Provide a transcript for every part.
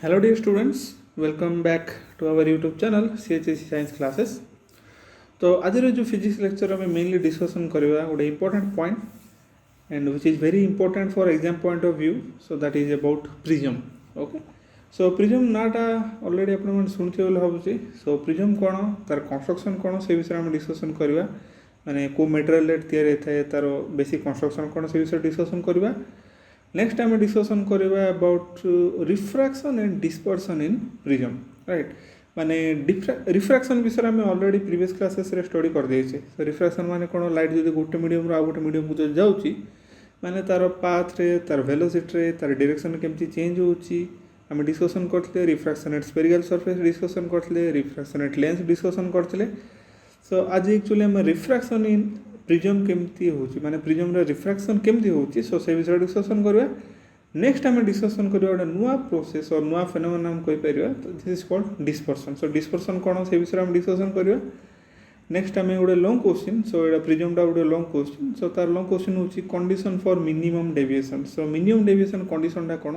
Hello dear students, welcome back to our YouTube channel CHSC Science Classes. तो आज जो physics lecture में mainly discussion करवा गोटे important point and which is very important for exam point of view. So that is about prism. Okay, so prism नाटा already आपन सुनते बोले भावुची. सो प्रिज्म कौन, तार कंस्ट्रक्शन कौन, से विषय में डिस्कसन करवा. माने को मटेरियल तैयारी थाए, तार बेसिक कंस्ट्रक्शन कौन, से विषय डिस्कसन करवा. नेक्स्ट आम डिस्कसन करवा about refraction and dispersion in prism. Right, माने रिफ्रैक्शन विषय में ऑलरेडी प्रीवियस क्लासेस रे स्टडी कर देछे. सो रिफ्रैक्शन माने कोन, लाइट जदि गोटे मीडियम रो आ गोटे मीडियम को जो जाउची, माने तार पाथ रे, तार वेलोसिटी रे, तार डायरेक्शन केमती चेंज होउची आम डिस्कसन करथले. Refraction at spherical surface discussion करथले, रिफ्रैक्शन एट लेंस डिस्कसन करथले. सो आज एक्चुअली हम रिफ्रैक्शन इन प्रिज्म केमती होउची, माने प्रिज्म रे रिफ्रैक्शन केमती होउची, सो से विषय डिस्कसन करबा. नेक्स्ट आम डिस्कसन करवा गोटे नुआ प्रोसेस और नुआ फेनोमेना हम कहि परिबा. तो this is called dispersion. So dispersion कोन, से विषय हम डिस्कसन करवा. नेक्स्ट आम गोटे लॉन्ग क्वेश्चन. सो एटा प्रिज्म टा गोटे लॉन्ग क्वेश्चन. सो तार लॉन्ग क्वेश्चन होची condition for minimum deviation. So minimum deviation condition टा कोन,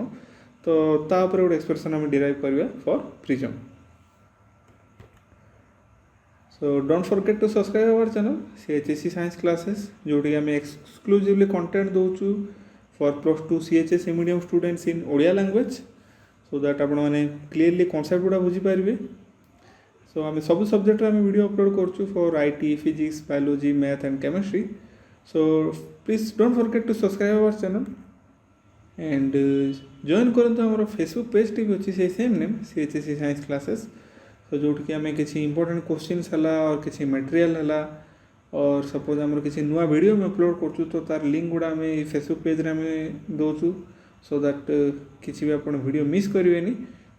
तो ता ऊपर गोटे एक्सप्रेशन हम डिराइव करवा for prism. So don't forget to subscribe our channel CHSC Science Classes, जोटी आम एक्सक्लूसिवली कंटेंट दोचु for +2 CHSC medium students in Odia language, so that आपण माने क्लियरली कॉन्सेप्ट गुडा बुझी पारिबे. सो आम सब सब्जेक्ट आम वीडियो अपलोड करछु for IT, physics, biology, math and chemistry. So please don't forget to subscribe our channel and join करंतु हमर फेसबुक पेज टी भी अछि से same name CHSC Science Classes. तो जोट कि आम किसी इंपोर्टेंट क्वेश्चन है और किसी मटेरियल है और सपोज आम किसी नुआ वीडियो में अपलोड करछु, तो तार लिंक गुड़ा आम फेसबुक पेज रे आम दोचु, सो दैट किसी भी अपन वीडियो मिस करेंगे.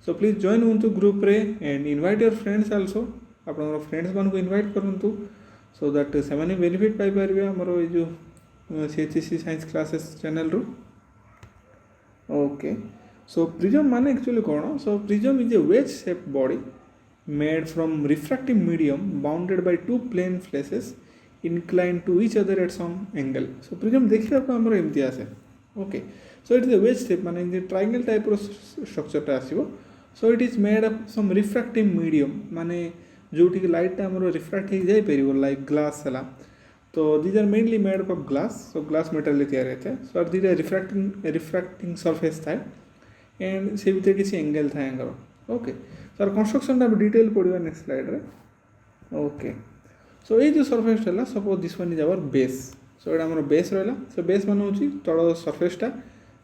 सो प्लीज जॉइन होंतु ग्रुप रे and invite your friends also. आपन फ्रेंड्स मान को इनवाइट करंतु, सो दैट से माने बेनिफिट पाई पारिबे हमर ए जो CHSC साइंस क्लासेस चैनल रो. ओके, सो प्रिज्म माने actually cone. So prism is a wedge shaped body made from refractive medium bounded by two plane faces inclined to each other at some angle. So prism देखिए आपको हमर एमती आसे. Okay, so it is a wedge shape, माने जे triangle type रो structure टा आसीबो. So it is made up some refractive medium, माने जोटी के लाइट टा हमर रिफ्रैक्ट हो जाय परिबो लाइक ग्लास हला. तो these are mainly made up of glass. So glass material तैयार होते हैं. So these are refracting surface थाए एंड से भीतर किसी एंगल थाए एंगल. ओके, सर कंस्ट्रक्शन टा डिटेल पढ़ा नेक्स्ट स्लाइड रे. ओके, सो ये जो सरफेस है, suppose this one is our base. So ये आम बेस रहा. सो बेस मान हूँ तल सरफेसटा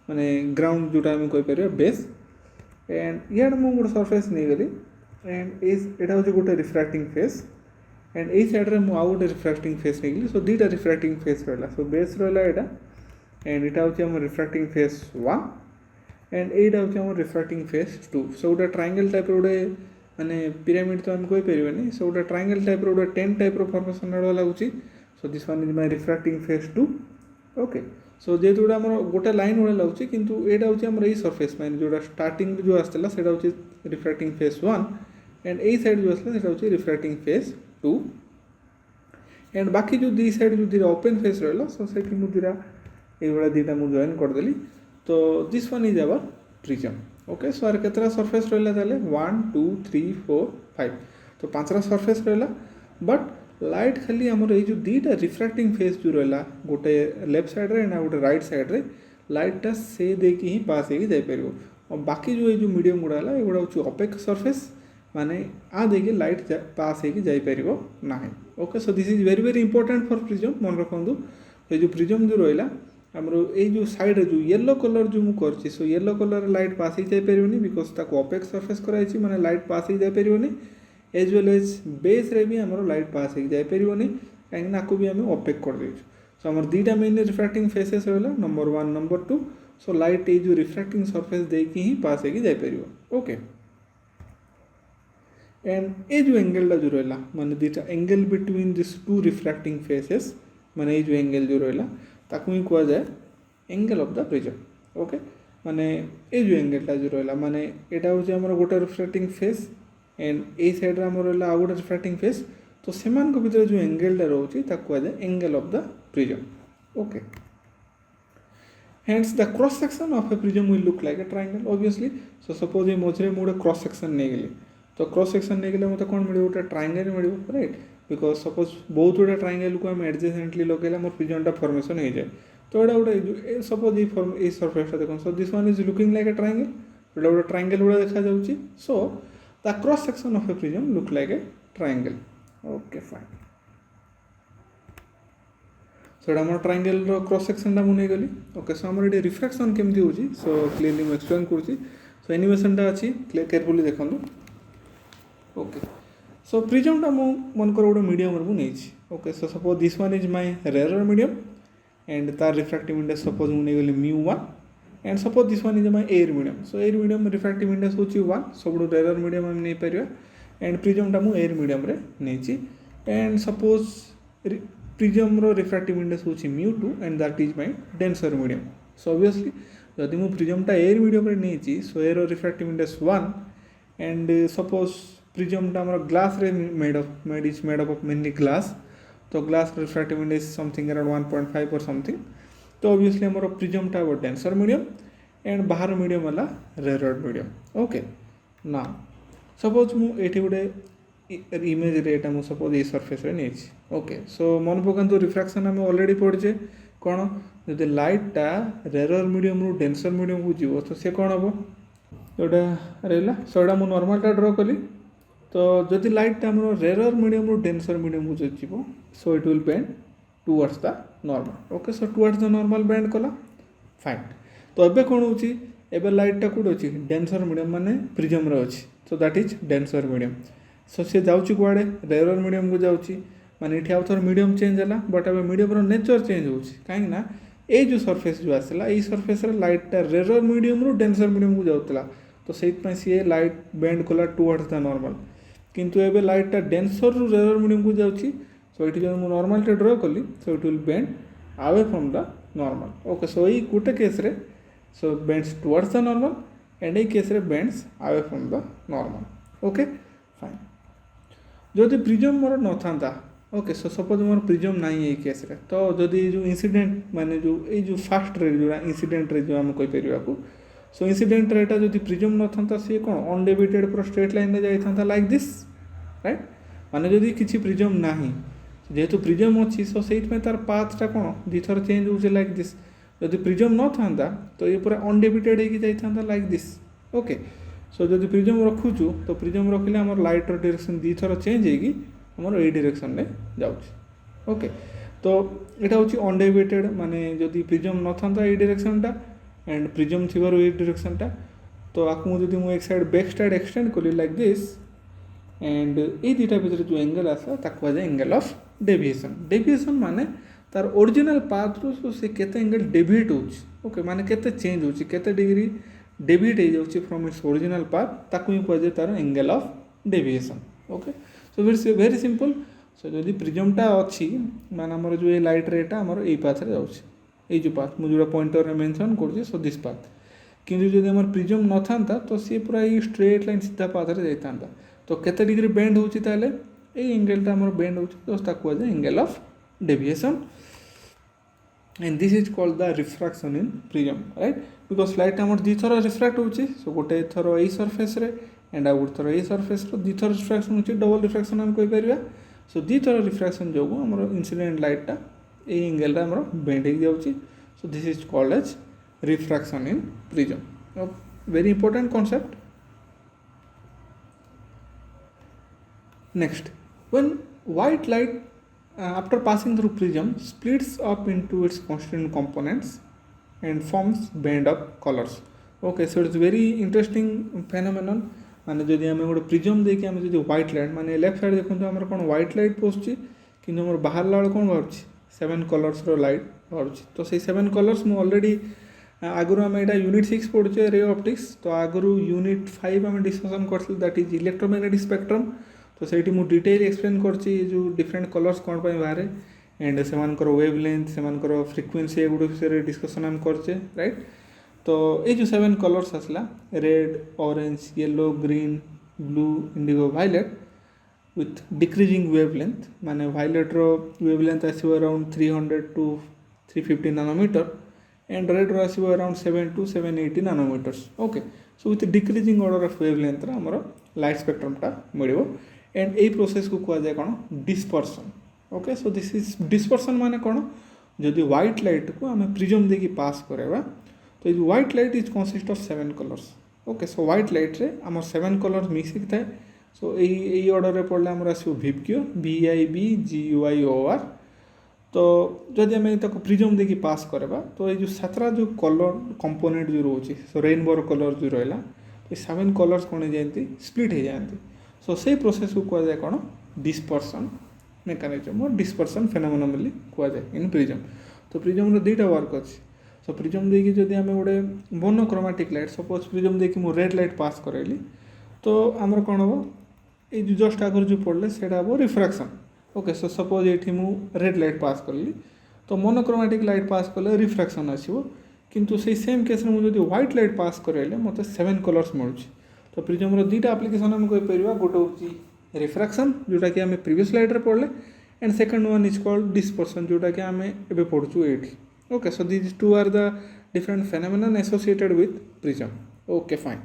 माने ग्राउंड जोटा आम कहीपर बेस. एंड इड मुझे गोटे सरफेस नहीं गली एंड यहाँ हूँ गोटे रिफ्रैक्टिंग फेस एंड यही साइड्रे मुझे आउ गोटे रिफ्रैक्टिंग फेस नहीं गली. सो दुईटा रिफ्रैक्टिंग फेस रहा. सो बेस रहा यहाँ एंड यहाँ हूँ आम रिफ्रैक्टिंग फेस 1 एंड एटा हूँ आम रिफ्रैक्टिंग फेस 2. सो गोटे ट्रायंगल टाइप गोटे माने पिरामिड तो आम कहीपर. सो गोटे ट्रायंगल टाइप गोटे 10 टाइप फॉर्मेशन लगुच. So this one is my refracting face 2. Okay, so जेहतु गोटे आम गोटे लाइन भाई लगुच, किंतु एटा हूँ आम यही सरफेस माने जो स्टार्टिंग जो आसला से हूँ रिफ्रैक्टिंग फेस 1 एंड यही साइड जो आसला से हूँ रिफ्रैक्टिंग फेस 2 एंड बाकी जो दी साइड जो दीटा ओपन फेस रहा. सो से मुझे ये दीटा मुझे जॉइन करदेली. तो this one is our prism. Okay, so यार केतरा सरफेस रहा ताले 1 2 3 4 5. तो 5टा सरफेस रहा. बट लाइट खाली आमर ये जो दीटा रिफ्रैक्टिंग फेस जो रहा गोटे लेफ्ट साइड रे ना गोटे राइट साइड रे लाइटा से देकी ही पास होगी जापर. और बाकी जो ये जो मीडियम गुड़ा है ये हूँ अपेक सरफेस, माने आ देखिए लाइट पास होगी जापर ना. Okay, so this is very very important for prism. मन रखु ये जो प्रिज्म जो रहा आमर ये जो साइड जो येलो कलर जो मुझे करछि, so yellow colour light pass हो जापरनी बिकज ताको अपेक सरफेस कराई माने लाइट पास हो जापरनी. एज वेल एज बेस रे भी आमर लाइट पास हो जापरनी कहीं भी आम अपेक कर देछु. सो आमर दुईटा मेन रिफ्रैक्टिंग फेसेस रहा, नंबर 1 नंबर 2. सो लाइट ये जो रिफ्रैक्टिंग सरफेस देकी ही पास हो जापर. ओके, एंड ये जो एंगल जो रहा माने दुईटा angle between this two refracting faces, माने ये जो एंगल जो रहा ताकू ही कह जाए angle of the prism. Okay, माने ये जो एंगलटा जो रहा माने यहाँ हूँ आम गोटे रिफ्रैक्टिंग फेस एंड ये साइड आम रहा आउ गोटे रिफ्रैक्टिंग फेस. तो से भितर जो एंगलटा रोचे कह जाए angle of the prism. Okay, hence the cross section of a prism will look like a triangle obviously. So suppose ये मझे मुझे cross section नहीं गली तो cross section नहीं गले मतलब कौन मिले उटा triangle मिले right because suppose बहुत उटा triangle को हम adjacently लोकेला मोर prism टा formation हो जाए तो एटा उटा suppose ये surface टा देखो so this one is looking like a triangle एटा उटा triangle उटा देखा जाउची so the cross section of a prism look like a triangle. Okay fine. So Etah more triangle row cross section टा मुने गली okay so हमर eighty refraction केमती होची so clearly मैं explain करूची so animation टा अछि carefully देखंतु okay so prism टा मो मन कर गोटे medium row नेछि okay so suppose this one is my rarer medium and तार refractive index suppose मुने गली mu1 and suppose this one is my air medium so air medium refractive index होची 1 सबडो rarer medium हम नै परिया and prism टा मु air medium रे नेछि and suppose prism row refractive index होची mu2 and that is my denser medium so obviously जदि मु prism टा air medium रे नेछि so air row refractive index 1 and suppose prism टा हमर glass रे made up of mainly glass तो glass refractive index something around 1.5 or something तो obviously हमर prism टा वो denser medium and बाहर medium वाला rarer medium okay now suppose मु एठी गुटे इमेज रे एटा मु सपोज ए सरफेस रे नेछि ओके सो मन पकंतु रिफ्रैक्शन हम ऑलरेडी पढिजे कोन जदि लाइट टा रेरर मीडियम रु डेंसर मीडियम को जीवो तो से कोन हबो एटा रेला सो एटा मु नॉर्मल टा ड्रा कली तो जदि लाइट टा हमर रेरर मीडियम रु डेंसर मीडियम को जीवो सो it will bend towards the normal okay so towards the normal bend कला फाइन तो एबे कोन होची एबे लाइट टा कोड होची डेंसर मीडियम माने प्रिज्म रे होची so that is denser medium so सी जाऊँगी कुआड़े रेरर मीडियम को जाऊँगी माने ये आउ थोड़ा मीडियम चेंज है बट अब मीडियम नेचर चेंज हो कहीं ये जो सरफेस जो आसला ये सरफेस लाइट रेरर मीडियम रु डेंसर मीडियम को जाऊला तो से सी लाइट बेंड कला टुवर्ड्स द नॉर्मल किंतु एबे लाइट डेंसर रु रेरर मीडियम को जाऊँगी सो ये जो मुझे नॉर्मल ड्रा कली so it will bend away from the normal okay so ये गोटे केस रे सो bends towards the normal and ये case ray bends away from the normal okay fine जदि प्रिज्म मोर न था ओके सो सपोज मोर प्रिज्म नहीं है केस रे तो जदि जो इंसिडेंट माने जो फास्ट रे जो इंसिडेंट रे जो हम कहि परिबा को सो इंसिडेंट रेटा जदि प्रिज्म न था सी कोन अनडेविएटेड पूरा स्ट्रेट लाइन रे जाई था लाइक दिस राइट माने जदि किछि प्रिज्म नाही जेहेतु प्रिज्म अछि सो सेट में तार पाथ टा कोन दी थर चेंज हो लाइक दिस जदि प्रिज्म न था तो ये पूरा अनडेविएटेड हे जाई था लाइक दिस ओके सो जदि प्रिज्म रखुचु तो प्रिज्म रखिले हमर लाइट रो डायरेक्शन दी थर चेंज हेगी हमर ए डायरेक्शन रे जाउची ओके तो एटा होची अनडेविएटेड माने जदि प्रिज्म न थांता ए डायरेक्शन टा एंड प्रिज्म थिबारो ए डायरेक्शन टा तो आकु जदि मु एक साइड बैक साइड एक्सटेंड कली लाइक दिस एंड ए दीटा भीतर जो एंगल आसा ताकु जे एंगल ऑफ डेविएशन माने तार ओरिजिनल पाथ रो से केते एंगल डेविएट होची ओके माने केते चेंज होची केते डिग्री डेविएट हो जाउची फ्रॉम इट्स ओरिजिनल पाथ ताकु ही कहजे तार angle of deviation okay so very simple सो जदि प्रिज्म टा अछि माने हमर जो ए लाइट रेटा हमर ए पाथ रे जाउची ए जो पाथ मु जोडा पॉइंटर रे मेंशन करछि सो दिस पाथ किंतु जदि हमर प्रिज्म न थांता तो सी पूरा ई स्ट्रेट लाइन सीधा पाथ रे जाइतांता तो केते डिग्री बेंड होची ताले ए एंगल टा हमर बेंड होची तो ताकु कहजे angle of deviation and this is called the refraction in prism right because light amor di thora refract hochi so gote thoro ei surface re and out thoro ei surface ro di thora refraction hochi double refraction हम कहि परिबा so di thora refraction जोगु हमर incident light टा ei angle रा हमर bend हे जाउची so this is called as refraction in prism a very important concept next when white light after passing through prism splits up into its constituent components and forms band of colors okay so it's very interesting phenomenon माने जदि आमे गोटे prism देके आमे जदि white light माने left side देखो हमर कोन व्हाइट लाइट पोछि किंतु हमर बाहर लाळ कोन बारछि 7 कलर्स रो लाइट बारछि तो से 7 कलर्स मु ऑलरेडी आगुरु आमे एटा यूनिट 6 पढुचे रे ऑप्टिक्स तो आगुरु यूनिट 5 आमे डिस्कशन करथि दैट इज इलेक्ट्रोमैग्नेटिक स्पेक्ट्रम तो सेठी मु डिटेल एक्सप्लेन करछि जो डिफरेंट कलर्स कोन पय बाहरे एंड सेमानकर वेवलेंथ सेमानकर फ्रीक्वेंसी एगुडो विषय डिस्कशन हम करछे राइट तो ये जो 7 कलर्स आसला red orange yellow green blue indigo violet with decreasing wavelength माने वायलेट रो वेवलेंथ आसीबो around 300 to 350 nanometer and red रो आसीबो around 7 to 780 nanometers okay so with decreasing order of wavelength रे हमर लाइट स्पेक्ट्रमटा मिलिबो एंड ए प्रोसेस को कुआ जाय कोन dispersion okay so this is dispersion माने कोन जदि व्हाइट लाइट को आम प्रिज्म देखिए पास करवा तो ये white light is consist of 7 colours okay so white light रे आम 7 कलर्स मिक्स होता है सो यही ऑर्डर रे पड़े आमर आसो भिक्यू VIBGUIOR तो जदि आम प्रिज्म देखिए पास करवा तो ये सातटा जो कलर कंपोनेंट जो रोचे सो रेनबोर कलर जो रहा तो 7 कलर्स कौन जाती स्प्लिट हो जाती सो से प्रोसेस को कहुए कौन डिस्पर्सन मेकानिजम और डिस्पर्सन फेनोमेनन बोली कहुए इन प्रिज्म तो प्रिज्म दुईटा वर्क अच्छे सो प्रिज्म देखिए जदि आम गोटे मोनोक्रोमेटिक लाइट सपोज प्रिज्म देखिए मुझे रेड लाइट पास करैली तो आमर कौन हम ये जस्ट आगर जो पढ़ले से हम रिफ्रैक्शन ओके सो सपोज ये मुझे रेड लाइट पास कली तो मोनोक्रोमेटिक लाइट पास कले रिफ्रैक्शन आसो किंतु से सेम केस मुझे व्हाइट लाइट पास करैले मत 7 कलर्स मिलूँ तो प्रिज्म दुईटा एप्लिकेशन आम कहीपर गोटे हूँ रिफ्रैक्शन जोटा कि आम प्रीवियस स्लाइड रे पढ़ले and second one is called dispersion जोटा कि आम एबे पढ़ुचु एठी okay so these two are the different phenomenon associated with prism okay fine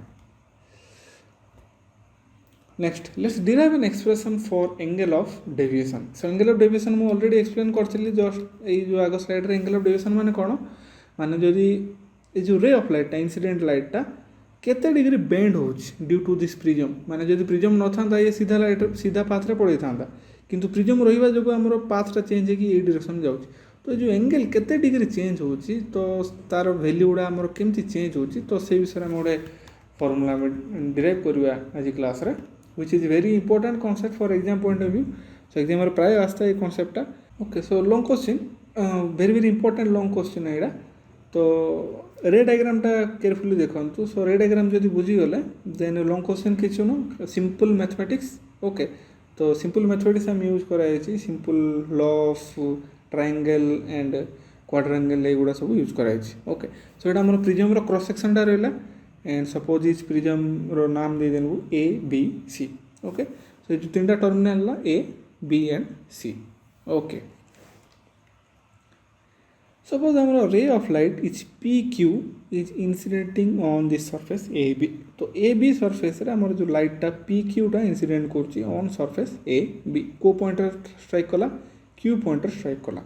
next let's derive an expression for angle of deviation so angle of deviation मुझे already explain करथिली just ये जो आग स्लाइड रे एंगल ऑफ डेविएशन माने कौन माने जदि ये जो रे ऑफ लाइट इंसिडेंट लाइटा केते डिग्री बेंड हो ड्यू टू दिस प्रिज्म माने जदि प्रिज्म न था ये सीधा लाइट सीधा पाथ रे पड़े था किंतु प्रिज्म रहिबा जो आमर पाथटा चेंज होगी ये डायरेक्शन जाउछ तो जो एंगल केते डिग्री चेंज होची तो तार वैल्यू गुड़ा आमर केमती चेंज होची तो से विषय में गोटे फॉर्मूला में डिराइव करवा आज क्लास रे which is very important concept for exam point of view so exam प्राय आस्ता है कॉन्सेप्टा okay so long question very very important long question है तो रे डायग्रामटा केयरफुली देखो सो रे डायग्राम जब बुझीगले देन लॉन्ग क्वेश्चन किसी न सिंपल मैथमेटिक्स ओके तो सिंपल मैथमेटिक्स आम यूज कराई simple law of triangle and quadrangle एगुड़ा सब यूज कराई ओके सो ये आम प्रिज्म क्रॉस सेक्शनटा रहा एंड सपोज इज प्रिज्म रो नाम दे देनु ABC ओके सो ये तीन terminal A B and C okay suppose आमर ray of light is PQ is incidenting on this surface AB तो AB सरफेस रे आमर जो लाइटा PQ टा इनसीडेंट करछि ऑन सरफेस AB को पॉइंटर स्ट्राइक कला Q पॉइंटर स्ट्राइक कला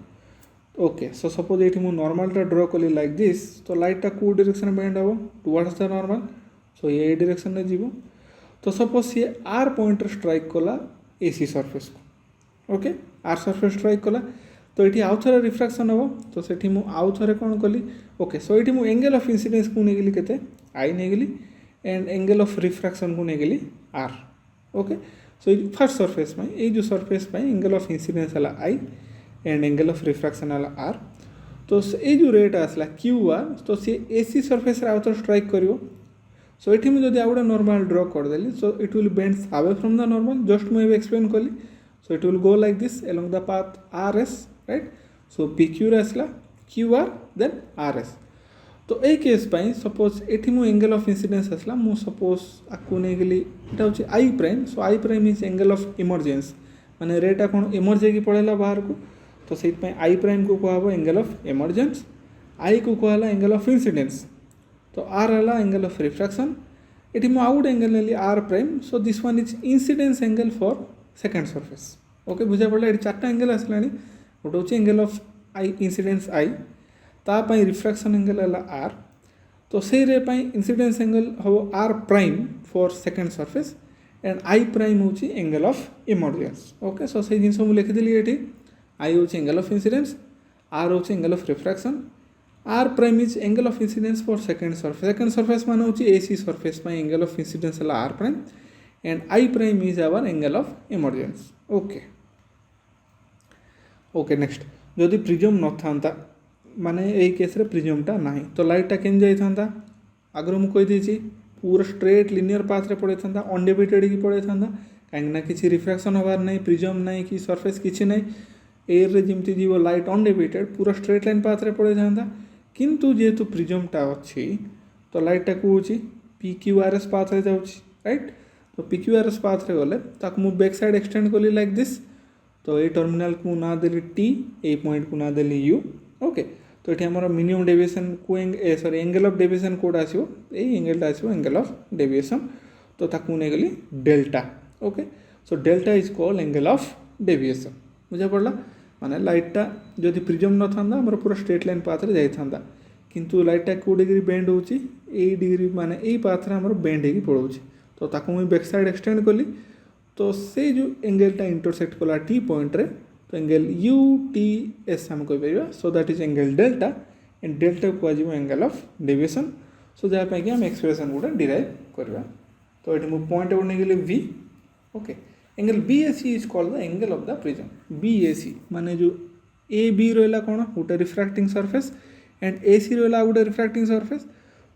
ओके सो सपोज ये मुझे नॉर्मलटा ड्रॉ कली लाइक दिस तो लाइटा को डायरेक्शन बेंड हम टुवर्ड्स द नॉर्मल सो ये डायरेक्शन में जीव तो सपोज सी R पॉइंटर स्ट्राइक कला AC सरफेस को ओके R सरफेस स्ट्राइक कला तो ये आउ थे रिफ्रैक्शन हम तो सेठी मु आउ थे कौन कली ओके सो ये मुझे एंगल ऑफ इंसिडेंस को नहीं केते I नहीं गली एंड एंगल ऑफ रिफ्रैक्शन को नहीं गली R ओके सो ये फर्स्ट सरफेस में ये जो सरफेस एंगल ऑफ इंसिडेंस है I and angle of refraction है R तो ये जो रेट आसला QR तो सी AC सरफेस आउ थे स्ट्राइक करिवो सो ये मुझे जब आउट नॉर्मल ड्रॉ करदेली so it will bend away from the normal just मुझे एक्सप्लेन कली so it will go like this along the path RS right so PQ आसला QR देन RS तो ये केस सपोज ये मुझे angle of incidence आसला मु suppose आपको नहीं गली इटा हूँ I prime so I prime is angle of emergence माने रेटा कौन इमर्ज होगी पड़ेगा बाहर को तो से I प्राइम को कहब एंगल ऑफ इमर्जेंस I को कहला एंगल ऑफ इंसिडेंस तो R है एंगल ऑफ रिफ्रैक्शन ये मुझे आउट एंगल नेली R prime so this one is incidence angle for second surface okay बुझा पड़ा ये चार्टा एंगल आसला गोटे हूँ एंगल ऑफ इंसिडेंस I तापाई रिफ्रैक्शन एंगल है R तो से इंसिडेंस एंगल हम R prime for second surface and I prime हूँ angle of emergence okay so से जिन लिखिदी ये I हूँ एंगल ऑफ इंसिडेंस R हूँ angle of refraction R prime is angle of incidence for second surface मान हूँ AC surface angle of incidence है R prime and I prime is hour angle of emergence okay okay next जदि prism न था माने यही case रे प्रिज्मटा नहीं तो लाइटा केन जाई था आगर मुझे कहीदे पूरा स्ट्रेट लिनियर पाथ रे पड़े था अनडिवाइडेड की पड़े था कहीं किसी रिफ्रैक्शन हबार नहीं प्रिज्म नहीं कि सरफेस किसी नहीं एयर रे जमती जीव लाइट अनडिवाइडेड पूरा स्ट्रेट लाइन पाथ रे पड़े था किंतु जेहेतु प्रिज्मटा अच्छी तो लाइटा को PQRS पाथ रे जाउछि राइट तो PQRS पाथ रे गले ताकू मु बैक साइड एक्सटेंड कली लाइक दिस तो ये टर्मिनल को ना देली T ए पॉइंट को ना देली U ओके तो ये आम मिनिमम डेविएशन को sorry angle of deviation code आसो एंगलटा आसो एंगल ऑफ डेविएशन तो ताकू नहीं गली delta okay so delta is called angle of deviation बुझा पड़ा माने लाइटटा जदि प्रिज्म न था आम पूरा स्ट्रेट लाइन पाथ रे जाई था किंतु लाइटटा को डिग्री बेंड होची ए डिग्री माने ए पाथ रे हमर बेंड हेकी पड़ोची तो ताकू मुई बैक साइड एक्सटेंड कली तो से जो एंगलटा इंटरसेक्ट कला टी पॉइंट रे तो एंगल यू टी एस हम कहि परिबा so that is angle delta and delta को आजिबो एंगल ऑफ डेविएशन सो जा पे कि हम एक्सप्रेशन गुडा डिराइव करबा तो एठी मु पॉइंट एवं नेगले v okay angle BAC is called the angle of the prism BAC माने जो AB रहला कोन गोटे रिफ्रैक्टिंग सरफेस एंड AC रहला गोटे रिफ्रैक्टिंग सरफेस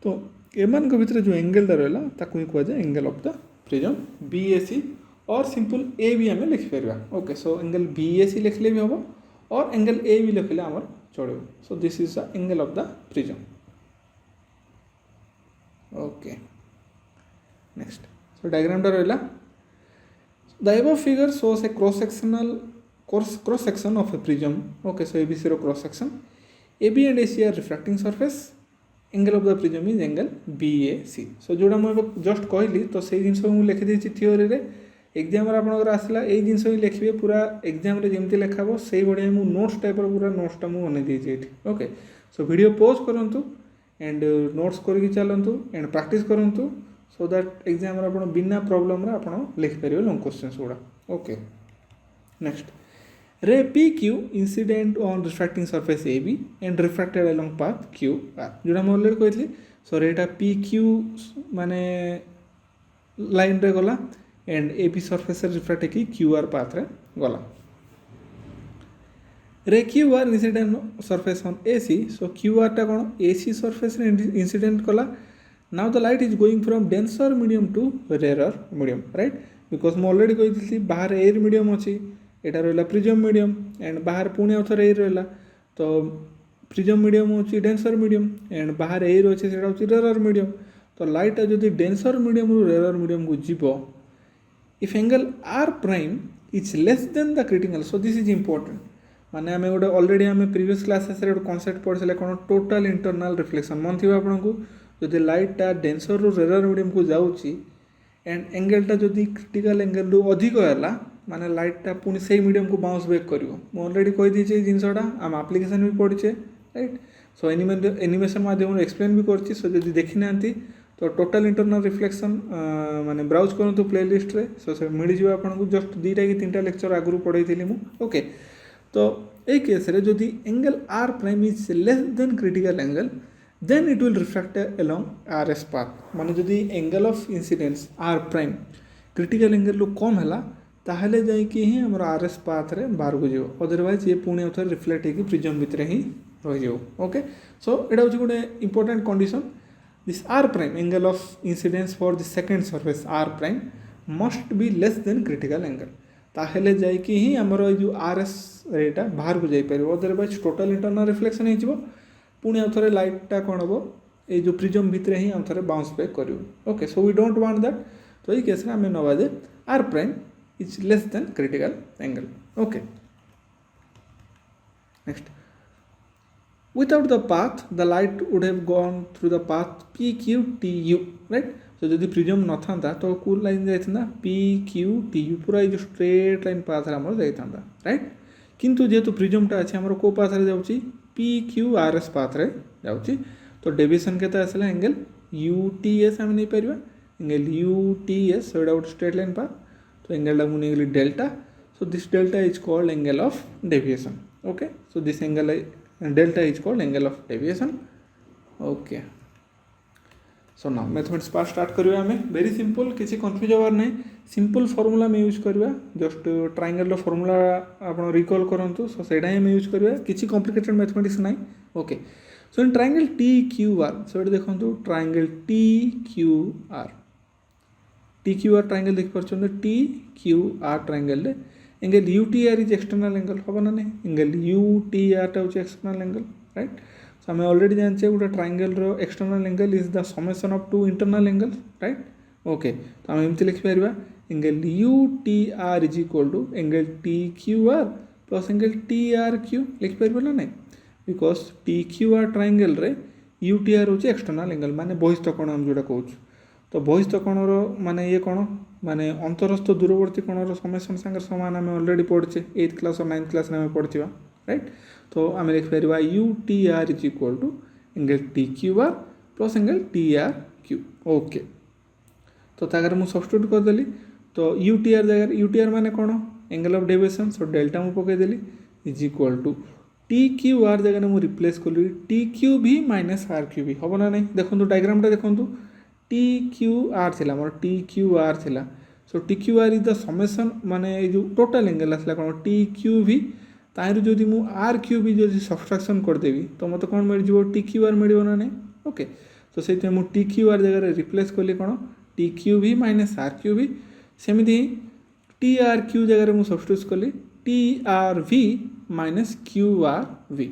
तो एमान को भीतर जो एंगल दा रहला ताकू ही कहै जाय angle of the prism BAC और सिंपल AB हमें लिख परबा ओके सो एंगल BAC लिखले भी हबो और एंगल AB लिखले हमर चढ़ो सो this is the angle of the prism okay next so diagram टा रहला the above figure shows a cross section of a prism okay so ABC row cross section AB and AC are refracting surface angle of the prism is angle BAC so जोड़ा मैं just कहली तो से जिनस मु लिखि देछि theory रे exam रे आपनकर आसला ए जिनस ही लिखिबे पूरा एग्जाम रे जेमति लिखाबो सेही बढिया मु नोट्स टाइप रो पूरा नोट्स टा मु बनै देछि एठी ओके सो वीडियो पॉज करंतु एंड नोट्स करके चलंतु एंड प्रैक्टिस करंतु सो दैट एग्जाम रे आपण बिना प्रॉब्लम रे आपण लिख परिबे लॉन्ग क्वेश्चंस गुडा ओके नेक्स्ट रे PQ incident on refracting surface AB and refracted along path QR जोड़ा मैं ऑलरेडी कहली सो रेटा PQ माने लाइन रे गला एंड AB सरफेस रे रिफ्रैक्ट की QR पाथ रे गला रे QR incident surface on AC so QR टा कोन AC सरफेस रे इंसिडेंट कला now the light is going from denser medium to rarer medium right because मैं already कही थी बाहर एयर मीडियम अच्छी एटा रहा प्रिज्म मीडियम एंड बाहर पुणे आउ थे एयर रहा तो प्रिज्म मीडियम अच्छी डेंसर मीडियम एंड बाहर एयर अच्छे से रेरर मीडियम तो लाइट जदि डेंसर मीडियम रु रेरर मीडियम को जीव if angle R prime is less then the critical so this is important माने आम गोटे ऑलरेडी आम प्रीवियस क्लासेस गोटे कॉन्सेप्ट पढ़ी कौन टोटल इंटरनल रिफ्लेक्शन मन थी आपको जदि लाइटटा डेंसर रु रेरर मीडियम को जाऊँगी एंड एंगलटा जदि क्रिटिकल एंगल रु अधिक है माने लाइटटा पुणी से मीडियम को बाउंस बैक कर ऑलरेडी कहीदी जिनसा आम आप्लिकेसन भी पढ़े राइट सो एनिमेशन माध्यम एक्सप्लेन भी कर सो जदि देखी ना तो टोटल इंटरनल रिफ्लेक्शन माने ब्राउज करूँ प्ले लिस्ट रे सो मिल जाए आपको जस्ट 2टा कि 3टा लेक्चर आगु पढ़ाई थी ओके तो ये केस रे जदि angle R prime is less than critical angle then it will refract along RS path माने जदि angle of incidence R prime critical angle लो कम हैला ताहले जाई कि ही हमर RS पाथ रे बाहर को जेबो अदरवाइज ये पुणे उथर रिफ्लेक्ट हेकी प्रिज्म भितर ही रह जेबो ओके सो एटा होची गोटे important condition this R prime angle of incidence for the second surface R prime must be less than critical angle ताहले जाई कि ही हमर जो RS रेटा बाहर को जाई परबो अदरवाइज टोटल इंटरनल रिफ्लेक्शन हे जिवो पुणी आउ थे लाइटटा कौन हम ये जो प्रिज्म भितर ही आउ थे बाउंस बैक कर okay so we don't want that तो ये केस आम नवा जे R prime is less than critical angle okay next without the path the light would have gone through the path PQTU right तो जदि prism न था तो कौ लाइन जाता PQTU पूरा जो स्ट्रेट लाइन पाथ जाता राइट किंतु जेहेतु प्रिज्मटा अच्छे आम को पाथ जाऊँगी PQRS पाथ रे जाऊँगी तो डेविएशन के आसला एंगल UTS आम नहीं पार एंगल UTS सो गोटे स्ट्रेट लाइन पाथ तो एंगल मुझे delta so this delta is called angle of deviation okay so this angle delta is called angle of deviation okay so ना मैथमेटिक्स पार्ट स्टार्ट करिया हमें very simple किसी confuse हबार नहीं simple formula में use करिया just triangle formula आपण recall करंतु सो सेडा ही में यूज करिया किसी कॉम्प्लिकेटेड मैथमेटिक्स नहीं okay so in triangle TQR सो एटा देखंतु ट्रायंगल TQR ट्रायंगल देख परछन TQR ट्रायंगल रे angle UTR is external angle होबा ना नहीं एंगल UTR टा होचे एक्सटर्नल एंगल राइट सो आम ऑलरेडी जानचे गोटे ट्रायंगल रो external angle is the summation of 2 internal angle right okay तो आम एमती लिखि पारिबा angle UTR is equal to angle TQR plus angle TRQ लिखि पारिबा ना नहीं because T Q R triangle रे यूटीआर हूँ एक्सटर्नाल एंगल माने बहिस्थ कोण हम जोटा कहूँ तो बहिस्थ कोणर माने ये कोण माने अंतरस्थ दूरवर्ती कोणर समेसन सांगे समान आम अलरेडी पढ़चे 8th क्लास और 9th क्लास आम पढ़ा राइट तो आम लिखिपर U T R is equal to angle T Q R plus angle T R Q okay तो तागर मुझे सब्स्टिट्यूट करदेली तो यू टी आर जगह यू टी आर माने कौन angle of deviation so delta मुझे पकईदेली is equal to T Q R जगह मुझे रिप्लेस कली टी क्यू भी माइनस आर क्यू भी हम ना नहीं देखो डायग्राम देखूँ टी क्यू आर थी मोर टी क्यू आर थी so T Q R is the summation माने जो टोटाल एंगल आसला कौन टी क्यू भी ताहिर जदि मु आर क्यू भी जो सब्सट्राक्शन करदेवी तो मत कौन मिल टी क्यू आर मिल ना नहीं ओके तो से टी क्यू आर जगह रिप्लेस कली कौन टी क्यू भी माइनस आर क्यू भी सेमती टी आर क्यू जगह मुझे सब्सट्यूट कली T R V minus Q R V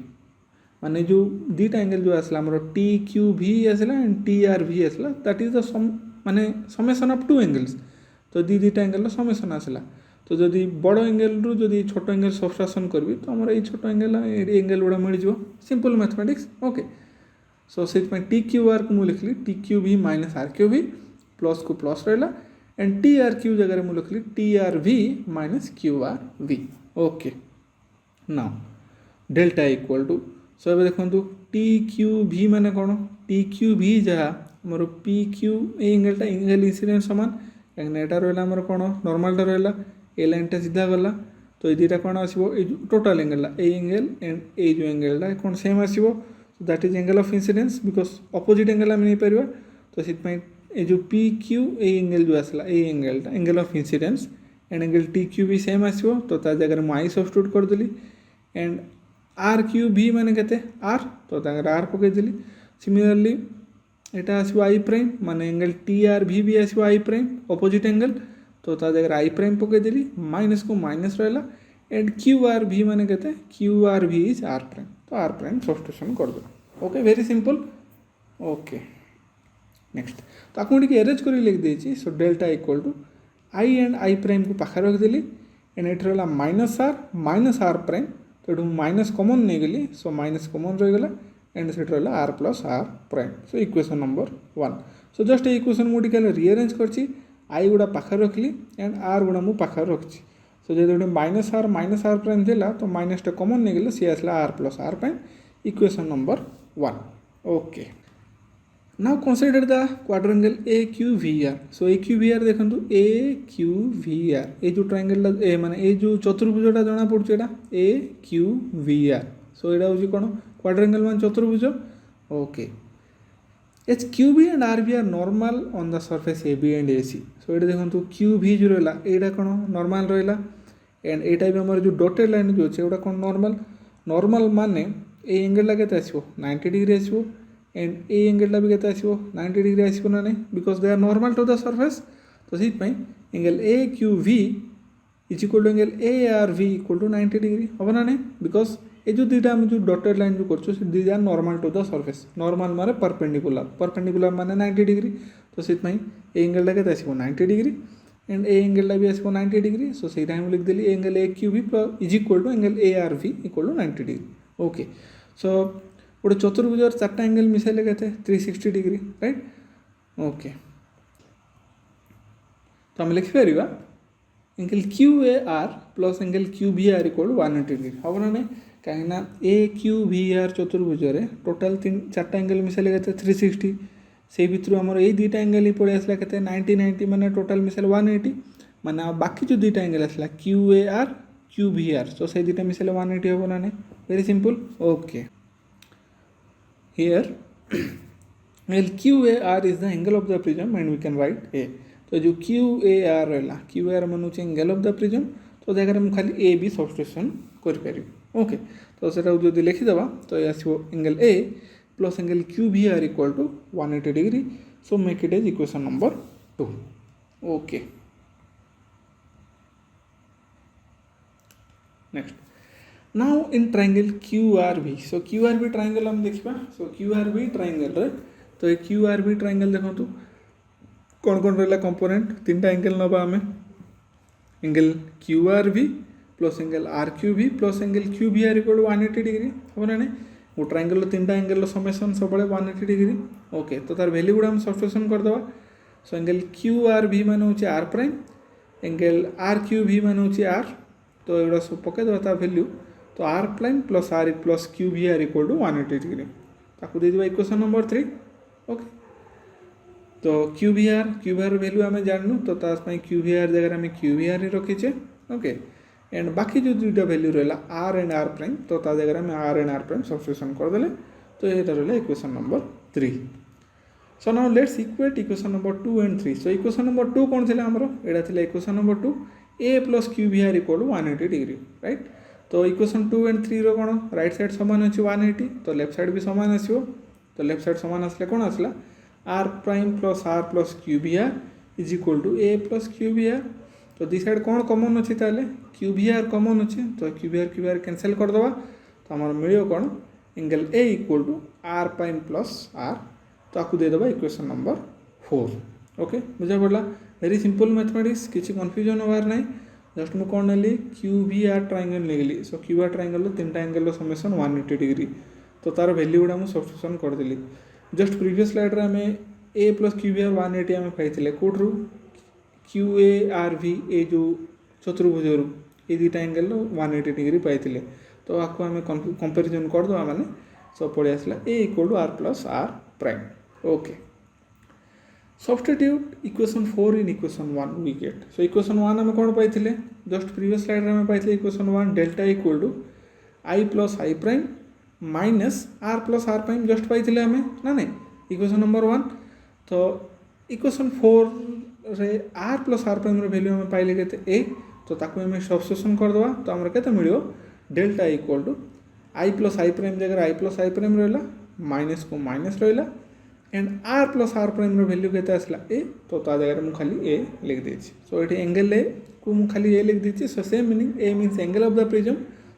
माने जो दीटा एंगल जो आसला हमर टी क्यू भी आसला एंड टी आर वी आसला दैट इज द माने समेसन ऑफ टू एंगल्स तो दीटा एंगल समेसन आसला तो जदि बड़ एंगल रु जदि छोट एंगल सब्सट्राक्शन करी तो आमर ये छोट एंगल एंगल गुड़ा मिल जाए सिंपल मैथमेटिक्स ओके सो से टी क्यू आर को मुझे लिखली टी क्यू भी माइनस आर क्यू भी प्लस को प्लस रहा एंड टी आर क्यू जगह मुझे लिखली T R V minus Q R V okay now delta equal to so ये देखो टी क्यू भी माने कौन टी क्यू भी जहाँ मोर पी क्यू एंगलटा एंगल इन्सिडेंट सामान कहीं रहा आमर कौन नॉर्मलटा रहा ए लाइनटा सीधा गला तो ये दुटा कौन आसो total angle A angle and A जो एंगलटा कौन सेम आसो that is angle of incidence because opposite angle आम नहीं पार तो ये जो पी क्यू ए एंगल जो आसला ए एंगलटा angle of incidence and angle T Q B same आसो तो ता जगह मुझे आई सब्स्टिट्यूट करदेली एंड आर क्यू भी माने केते आर तो आर पकईदेली सिमिलरली यहाँ आसो आई प्राइम माने एंगल टी आर भी आसो आई प्राइम अपोजिट एंगल तो ता जगह आई प्राइम पकईदेली माइनस को माइनस रहा एंड क्यू आर भी माने केते Q R V is R prime तो आर प्राइम सब्स्टिट्यूशन करदे okay very simple okay next तो आपको टी एरेज कर लिख देती so delta equal to I and I prime को पाखे रखिदेली एंड ये रहा माइनस आर प्राइम तो ये माइनस कमन नहीं गली सो माइनस कमन रहीगला एंड से रहा R plus are prime so equation number 1 so just ये इक्वेशन मुझे रिअरेंज कर आई गुड़ा पाखे रखली एंड आर गुड़ा मुझे पाखे रखी सो जो माइनस आर प्राइम थिला तो माइनसटा कमन नहीं गले सी आसला R plus are prime equation number 1 okay now consider the quadrangle A Q V R so A Q V R देखो ए क्यू वी आर ये जो ट्रायंगल माने ये जो चतुर्भुजटा जना पड़े यहाँ A Q V R so यहाँ हूँ कौन क्वाड्रेंगल मान चतुर्भुज okay H Q B and R B R normal on the surface A B and A C so ये देखो क्यू भी जो रहा यहाँ कौन नॉर्मल रहा एंड यहाँ भी आम जो डॉटेड लाइन जो अच्छे कौन नॉर्मल माने ए एंगलटा के आसो 90 डिग्री आसो एंड ए एंगलटा भी के आसो 90 डिग्री आसो ना नहीं because they are normal to the surface तो से angle A Q V is equal to angle A R V equal to 90 degree हम ना नहीं बिकज ये जो दुटा आम जो डॉटेड लाइन जो कर these are normal to the surface normal माने परपेंडिकुलर माने 90 डिग्री तो से एंगलटा के आसो 90 डिग्री एंड ए एंगलटा भी आसो 90 डिग्री सो से लिखदेली angle A Q V is equal to angle A R V equal to 90 degree okay so गोटे चतुर्भुज 4टा एंगल मिसाइले के 360 डिग्री राइट ओके तो आम लिखिपर angle Q A R plus angle Q भी आर इक्वल टू 180 डिग्री हम ना नहीं कहीं ए क्यू भी आर चतुर्भुज टोटाल 4टा एंगल मिसाइले के 360 से भितर आमर ये दुटा एंगल ही पड़े आसला के 90 माने टोटाल मिसाइल 180 माने बाकी जो दुटा एंगल आसला क्यू ए आर क्यू भी आर सो से दुटा मिसाइल 180 हम ना नहीं very simple okay here L Q A R is the angle of the prism and we can write A तो जो क्यू ए आर रहा क्यू ए आर मान हूँ एंगल ऑफ द प्रिज्म तो जगह मुझे खाली ए बी सब्स्टिट्यूशन कर ओके तो सेटा जो लिखिदेवा तो ये आसो angle A plus angle Q भी R equal to 180 degree so make it as equation number 2 okay next now in triangle Q R B so Q R B triangle हम देखा सो क्यू आर बी ट्रायंगल तो ये Q R B triangle देखो कौन कौन रहा component 3टा angle नवा आम angle Q R V plus angle R Q भी प्लस एंगल क्यू भी आर इक्वल टू 180 डिग्री हम ना वो ट्रायंगल तीन एंगल समेसन सब 180 डिग्री ओके तो तार वैल्यू गुड़ा हम सब्स्टिट्यूशन करदे so angle Q R V मान हूँ R prime angle R Q V मान हूँ आर तो एगुड़ा सब पकईदे तार वैल्यू तो आर प्राइम प्लस क्यू भी आर इक्वल टू 180 डिग्री ताकू देदेबा इक्वेशन नंबर 3 ओके तो क्यू भी आर वैल्यू आम जानू तो क्यू भी आर जगह क्यू भी आर रखीचे ओके एंड बाकी जो दुईटा वैल्यू रहा आर एंड आर प्राइम तो ता जगह में r and r prime substitution करदे तो ये रहा equation number 3 so now let's equate equation number 2 and 3 so equation number 2 कौन थी आमर एटा थी equation number 2 A plus Q भी R equal to 180 degree right तो इक्वेशन 2 एंड 3 कौन राइट साइड सामान अच्छी 180 तो लेफ्ट साइड भी सामान आसो तो लेफ्ट साइड सामान आसले कौन आसला आर प्राइम प्लस क्यू भी R is equal to A plus Q भी आर तो दी साइड कौन कमन अच्छी ताले क्यू भी आर कमन अच्छे तो क्यू भी आर कैंसल करदे तो आम मिल कौन angle A equal to are prime plus r तो आपको देदेबा इक्वेशन नंबर 4 ओके बुझा पड़ा वेरी सिंपल मैथमेटिक्स किसी कन्फ्यूजन होबार ना जस्ट मुझे कौन नेली क्यू भी आर ट्रायंगल नेली सो क्यू आर ट्रायंगल तीन एंगल समेसन 180 डिग्री तो तार वैल्यू गुड़ा मुझे सब्स्टिट्यूशन करदेली जस्ट प्रीवियस स्लाइड रे आमे ए प्लस क्यू भी आर 180 आम पाई कौटू क्यू ए आर भी ए जो चतुर्भुज ये दुटा एंगल 180 डिग्री पाई तो आपको आम कंपेरिजन करदे मैंने सो पड़े आसला A equal to R plus are prime okay substitute equation 4 in equation 1 we get so equation 1 आम कौन पाई जस्ट प्रीवियस स्लाइड में पाई equation 1 delta equal to I plus I prime minus R plus are prime just पाई आम ना नहीं equation number 1 तो इक्वेशन 4 रे r plus are prime value आम पाइले के ए तो ताकू आम सब्स्टिट्यूशन करदे तो आमर के मिल delta equal to I plus I prime जगह आई प्लस आई प्राइम रहा माइनस को माइनस रहा and R plus are prime value के आसला ए तो ता जगह मुझे खाली ए लिख देती सो ये एंगल ए को मुझे खाली ए लिख देती so same meaning A means angle of the prism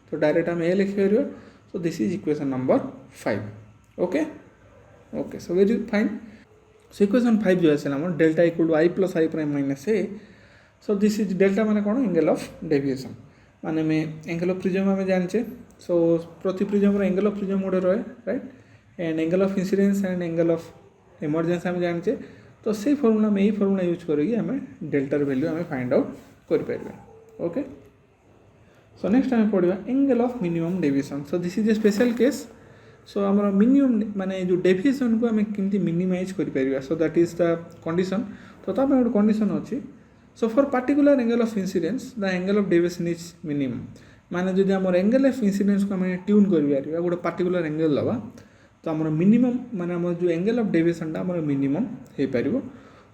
तो डायरेक्ट आम ए लिखिपर so this is equation number 5 okay okay so very fine so equation 5 जो आसला delta equal to I plus I prime minus A so this is delta माने कौन angle of deviation माने में angle of prism आम जाने सो प्रति prism angle of prism गोटे रहे right and angle of incidence and angle of emergency आम जाने तो से फर्मुला में यही फर्मुला यूज करके आम डेल्टार वैल्यू आम फाइंड आउट कर ओके सो नेक्स्ट आम पढ़ा angle of minimum deviation so this is a special case so आम मिनिमम माने जो डेविएशन को आम केमती मिनिमाइज कर सो दैट इज द कंडीशन तो ताप गोटे कंडीशन अच्छी so for particular angle of incidence the angle of deviation is minimum माने जो आम एंगल ऑफ इंसिडेंस को आम ट्यून कर गोटे पार्टिकुलर एंगल दबा तो आम मिनिमम माने आम जो एंगल ऑफ डेविएशन आम मिनिमम हो पार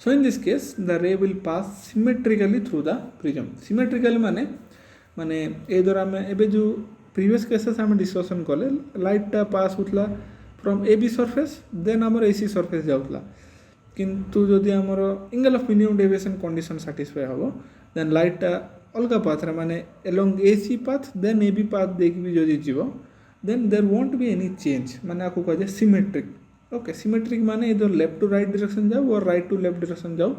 so in this case the ray will pass symmetrically through the prism symmetrically माने माने ए द्वारा आम एबे जो प्रीवियस केसेस आम डिस्कसन कले लाइटा पास होता from A B surface then आम ए सी सरफेस जाऊला किंतु जदि आमर angle of minimum deviation condition satisfy हम देन लाइटा अलग पाथ माने along A C path then A B path देखिए भी जदि जीव then there won't be any change माने आपको कह जाए सिमेट्रिक ओके सिमेट्रिक माने इधर लेफ्ट टू राइट डायरेक्शन जाओ और राइट टू लेफ्ट डायरेक्शन जाओ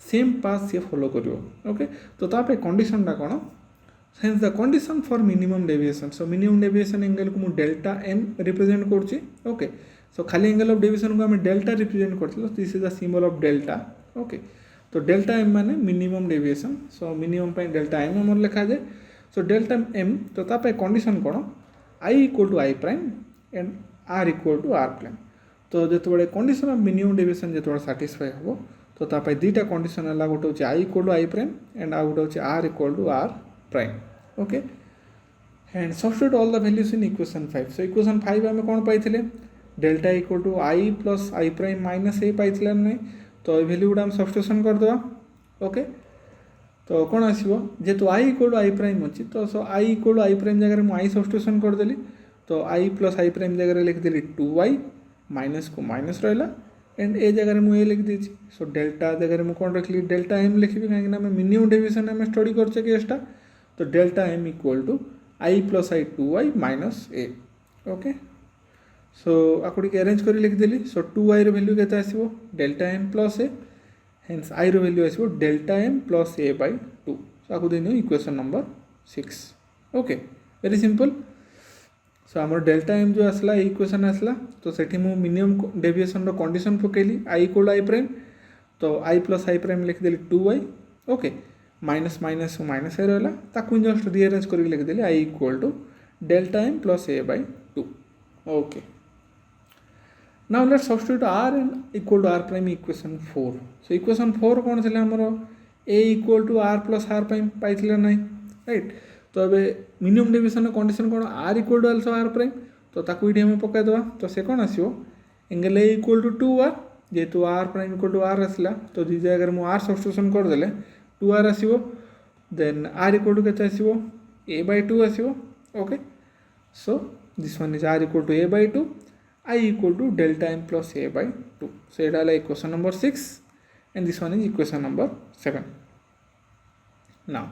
सेम पाथ से फॉलो करियो ओके तो तापे कंडीशन टा कोन hence the condition for minimum deviation so minimum deviation angle को मु डेल्टा एम रिप्रेजेंट करछि ओके सो खाली एंगल ऑफ डेविएशन को आम डेल्टा रिप्रेजेंट करथिलो this is the symbol of delta okay तो डेल्टा एम माने मिनिमम डेविएशन सो मिनिमम पे डेल्टा एम हमर लिखा जाए सो डेल्टा एम तो तापे कंडीशन कोन I equal to I prime and R equal to are prime तो जो कंडीशन ऑफ मिनिमम डेविएशन जो सैटिस्फाई हम तो तापे दुईटा कंडीशन है गोटे हूँ I equal to I prime and आउ गोटे हूँ R equal to are prime okay and substitute all the values in equation 5 so equation 5 आम कौन पाई delta equal to I plus I prime minus ए पाई नहीं तो ये वैल्यू गुड़ा सब्स्टिट्यूशन करदे ओके तो कौन आसो जेहेतु आई इक्वल टू आई प्राइम अच्छी तो सो आई इक्वल टू आई प्राइम जगह मुझे आई सब्स्टिट्यूशन करदेली तो आई प्लस आई प्राइम जगह लिखिदेली 2y माइनस को माइनस रहा एंड ए जगह मुझे लिख दी सो डेल्टा जगह मुझे कौन रखी डेल्टा एम लिखी कहीं मिनिमम डेविएशन आम स्टडी करचे केसटा तो delta m equal to I plus i 2y minus A okay so आपको अरेंज कर लिखिदेली सो 2y वैल्यू के आसो delta M plus A hence i value आसो delta M plus A by 2 so आपको देनी equation number 6 okay very simple so आम delta M जो आसला इक्वेशन आसला तो सेठी मु मिनिमम डेविएशन रो कंडीशन पकेली आई इक्वल आई प्राइम तो आई प्लस आई प्राइम लिखिदेली 2y okay minus minus minus A रहा ताकू जस्ट रिअरेंज कर लिखिदेली I equal to delta M plus A by 2 okay now let's substitute r and equal to r prime equation 4 so equation 4 कौन थिला हमरो a equal to r plus r prime पाइथिला नाही right तो अबे minimum deviation condition कौन r equal to also r prime तो ताकू इठी हम पकाय दवा तो से कौन आसीओ angle a equal to 2r जेतु r prime equal to r आसला तो दी जगह मु r सब्स्टिट्यूशन कर देले 2r आसीओ देन r equal to केते आसीओ a by 2 आसीओ okay so this one is r equal to a by 2 I equal to delta m plus a by 2 so it is equation number 6 and this one is equation number 7 now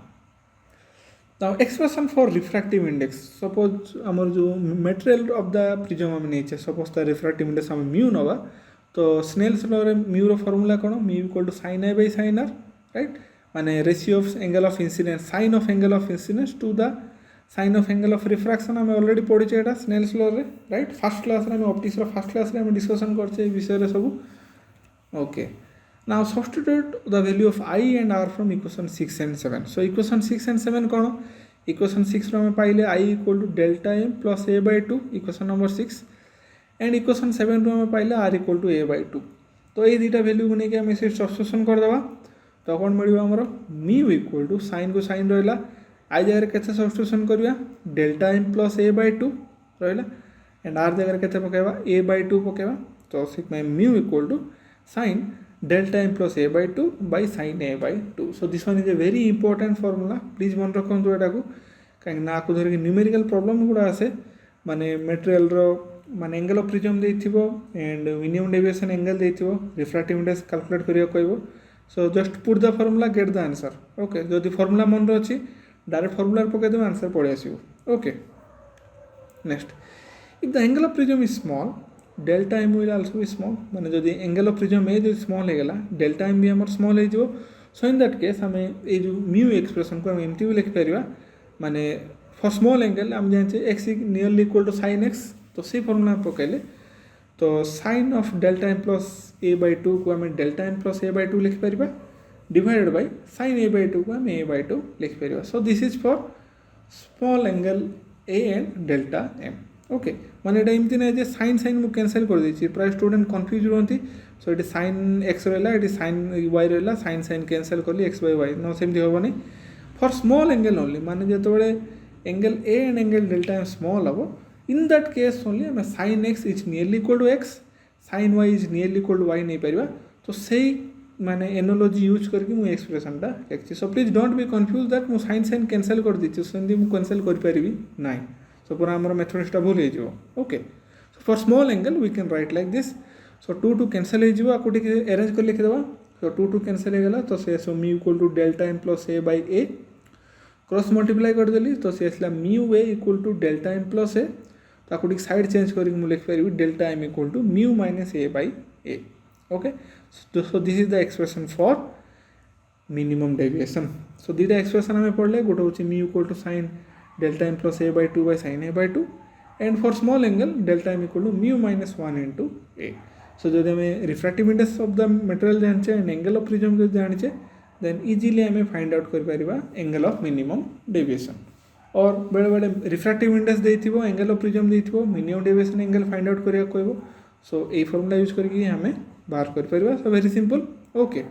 expression for refractive index suppose amar jo material of the prism am neche suppose the refractive index am mu nova तो Snell's law रे mu रो formula कोन mu equal to sin a by sin r right माने ratio of angle of incidence sin of angle of incidence to the sin of angle of refraction आम already पढ़ी एटा Snell's law रे right first class रे आम optics row first class रे आम discussion करछे ए विषय रे सब okay now substitute the value of i and r from equation 6 and 7 so equation 6 and 7 कोन इक्वेशन 6 रो आम पाइले i equal to delta m plus a by 2 equation number 6 and equation 7 रो आम पाइले r equal to a by 2 तो ए दुटा value को नेके आम इसे सब्स्टिट्यूशन कर देबा तो कोन मिलबा हमरो mu इक्वल टू sin को sin रहला आई जगह के सब्स्टिट्यूशन करिया delta M plus A by 2 रहा एंड आर जगह के पकेबा ए बाय 2 पकेबा तो sigma mu equal to sine delta M plus A by 2 by sine A by 2 so this one is a very important formula please मन रखु एटा को कहीं ना आपको धरिक न्यूमेरिकल प्रॉब्लम गुड़ा आसे माने मटेरियल रो माने एंगल ऑफ प्रिज्म देथिबो एंड मिनिमम डेविएशन एंगल देथिबो रिफ्रैक्टिव इंडेक्स कैलकुलेट करिया कहबो so just put the formula get the answer okay जदि फॉर्मूला मन रो अछि डायरेक्ट फॉर्मूला पकड़ देव आंसर पड़े आसो okay next if the angle of prism is small delta m will also be small माने जदि एंगल ऑफ प्रिज्म ए जो स्मॉल हेगला डेल्टा एम भी हमर स्मॉल हो सो इन दैट केस हमें ए जो म्यू एक्सप्रेशन को हम एमटी भी लिख परिबा माने फॉर स्मॉल एंगल हम जाने x nearly equal to sin x तो से फॉर्मूला पकैले तो sin of delta M plus a by 2 को हम delta M plus a by 2 लिख परिबा divided by sin a by 2 को हम a by 2 लिख परिबा so this is for small angle a and delta m okay माने एटा एमती नै जे sin sin मु कैंसिल कर दै छी प्राय स्टूडेंट कंफ्यूज रहंती सो एटा sin x रहला एटा sin y रहला sin sin कैंसिल करली x by y नो सेमती होबनी फॉर स्मॉल एंगल ओनली माने जेतो बडे angle a and angle delta m small हबो इन दैट केस ओनली हम sin x is nearly equal to x sin y is nearly equal to y नै परिबा तो सेही माने एनोलॉजी यूज करके मु एक्सप्रेशन टा लिखछि so please don't be confuse that मु sin sin कैंसिल कर दिछि सेंदी मु कैंसिल कर परिबी नाही सो पूरा हमर मेथड टा भूल हे जिवो okay so for small angle we can write like this so 2 2 cancel हे जिवो आको टिके अरेंज कर लिख देबा सो 2 2 कैंसिल हे गेला तो से so mu equal to delta m plus a by a cross multiply कर देली तो से असला mu a equal to delta m plus a तो आको टिके साइड चेंज करी मु लिख परिबी delta m equal to mu minus a by a okay so this is the expression for minimum deviation so dita expression hame padle goto hochi mu equal to sin delta m plus a by 2 by sin a by 2 and for small angle delta m equal to mu minus 1 into a so jodi hame refractive index of the material janche and angle of prism jo janche then easily hame find out kari pariba angle of minimum deviation और बेले बेले refractive index देथिबो angle of prism देथिबो minimum deviation angle find out करिया कहबो सो ए formula use करके हमें बाहर कर परिबा so very simple okay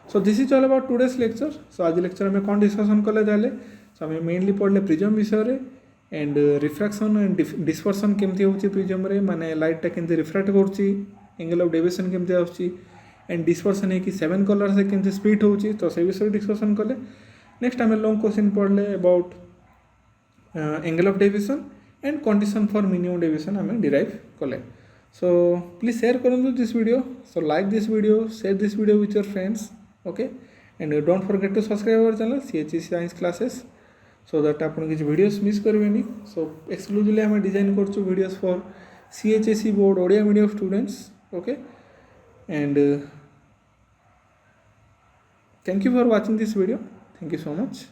so this is all about today's lecture so आज लेक्चर में कौन डिस्कशन कले जाले सो हमें मेनली पढ़ले प्रिज्म विषय रे एंड रिफ्रैक्शन एंड डिस्पर्सन केमती होची प्रिज्म रे माने लाइट टा केमती रिफ्रैक्ट करची एंगल ऑफ डेविएशन केमती आउची एंड डिस्पर्सन है कि 7 कलर से केमती स्प्लिट होची तो से विषय डिस्कशन कले नेक्स्ट हमें लॉन्ग क्वेश्चन पढ़ले about angle of deviation and condition for minimum deviation हमें डिराइव कले so please share करूँ this video so like this video share this video with your friends okay and don't forget to subscribe our channel CHEC science classes so that आपन किसी videos miss करबेनी so exclusively हमें design करछु videos for CHEC board Odia medium students okay and thank you for watching this video thank you so much